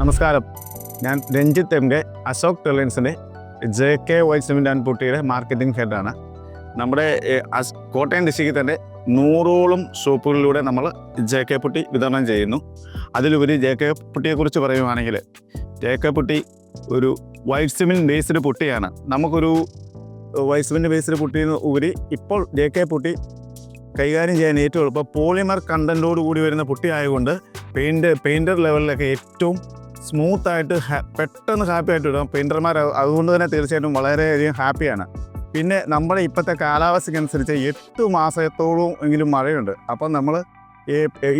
നമസ്കാരം, ഞാൻ Ranjith M K, Ashok ടെർലൈൻസിൻ്റെ JK വൈറ്റ് സിമെൻറ്റ് ആൻഡ് പുട്ടിയുടെ മാർക്കറ്റിംഗ് ഹെഡാണ്. നമ്മുടെ കോട്ടയം ഡിസ്ട്രിക്റ്റിൽ തന്നെ 100ഓളം ഷോപ്പുകളിലൂടെ നമ്മൾ JK പുട്ടി വിതരണം ചെയ്യുന്നു. അതിലുപരി JK പുട്ടിയെക്കുറിച്ച് പറയുകയാണെങ്കിൽ JK പുട്ടി ഒരു വൈറ്റ് സിമെൻറ്റ് ബേസ്ഡ് പുട്ടിയാണ്. നമുക്കൊരു വൈറ്റ് സിമെൻറ്റ് ബേസ്ഡ് പുട്ടിയെന്ന് ഉപരി ഇപ്പോൾ JK പുട്ടി കൈകാര്യം ചെയ്യാൻ ഏറ്റവും എളുപ്പം പോളിമർ കണ്ടൻറ്റോട് കൂടി വരുന്ന പുട്ടി ആയതുകൊണ്ട് പെയിൻറ്റർ ലെവലിലൊക്കെ ഏറ്റവും സ്മൂത്തായിട്ട് പെട്ടെന്ന് ഹാപ്പി ആയിട്ട് വിടാം പെയിൻറ്റർമാർ. അതുകൊണ്ട് തന്നെ തീർച്ചയായിട്ടും വളരെയധികം ഹാപ്പിയാണ്. പിന്നെ നമ്മുടെ ഇപ്പോഴത്തെ കാലാവസ്ഥയ്ക്കനുസരിച്ച് 8 മാസത്തോളം എങ്കിലും മഴയുണ്ട്. അപ്പം നമ്മൾ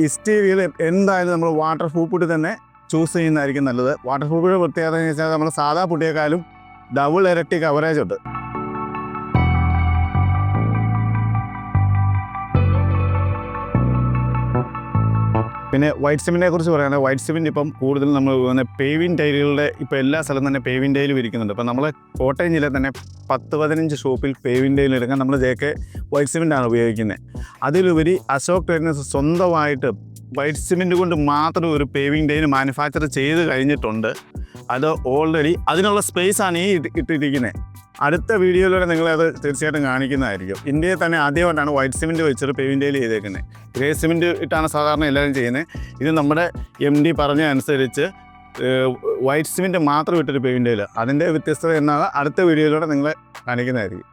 ഇസ്റ്റീരിയയിൽ എന്തായാലും നമ്മൾ വാട്ടർ പ്രൂഫ് പുട്ടി തന്നെ ചൂസ് ചെയ്യുന്നതായിരിക്കും നല്ലത്. വാട്ടർ പ്രൂഫിൻ്റെ പ്രത്യേകത എന്ന് വെച്ചാൽ നമ്മൾ സാധാ പുട്ടിയേക്കാളും ഡബിൾ ഇരട്ടി കവറേജ് ഉണ്ട്. പിന്നെ വൈറ്റ് സിമെൻറ്റിനെ കുറിച്ച് പറയുകയാണെങ്കിൽ വൈറ്റ് സിമെൻറ്റ് ഇപ്പം കൂടുതൽ നമ്മൾ പേവിങ് ടൈലുകളുടെ ഇപ്പോൾ എല്ലാ സ്ഥലത്തും തന്നെ പേവിങ് ടൈൽ വിരിക്കുന്നുണ്ട്. അപ്പോൾ നമ്മൾ കോട്ടയം ജില്ലയിൽ തന്നെ 10-15 ഷോപ്പിൽ പേവിങ് ടൈൽ എടുക്കാൻ നമ്മൾ JK വൈറ്റ് സിമെൻറ്റാണ് ഉപയോഗിക്കുന്നത്. അതിലുപരി അശോക് ടെർലൈൻസ് സ്വന്തമായിട്ട് വൈറ്റ് സിമെൻറ്റ് കൊണ്ട് മാത്രം ഒരു പേവിങ് ടൈൽ മാനുഫാക്ചർ ചെയ്ത് കഴിഞ്ഞിട്ടുണ്ട്. അത് ഓൾറെഡി അതിനുള്ള സ്പേസാണ് ഈ ഇട്ടിരിക്കുന്നത്. അടുത്ത വീഡിയോയിലൂടെ നിങ്ങളത് തീർച്ചയായിട്ടും കാണിക്കുന്നതായിരിക്കും. ഇന്ത്യയിൽ തന്നെ ആദ്യമായിട്ടാണ് വൈറ്റ് സിമെൻറ്റ് വെച്ചൊരു പേവിങ് ടൈൽ ചെയ്തേക്കുന്നത്. ഗ്രേ സിമെൻറ്റ് ഇട്ടാണ് സാധാരണ എല്ലാവരും ചെയ്യുന്നത്. ഇത് നമ്മുടെ MD പറഞ്ഞ അനുസരിച്ച് വൈറ്റ് സിമെൻറ്റ് മാത്രം ഇട്ടൊരു പേവിങ് ടൈൽ. അതിൻ്റെ വ്യത്യസ്തത എന്നാണ് അടുത്ത വീഡിയോയിലൂടെ നിങ്ങളെ കാണിക്കുന്നതായിരിക്കും.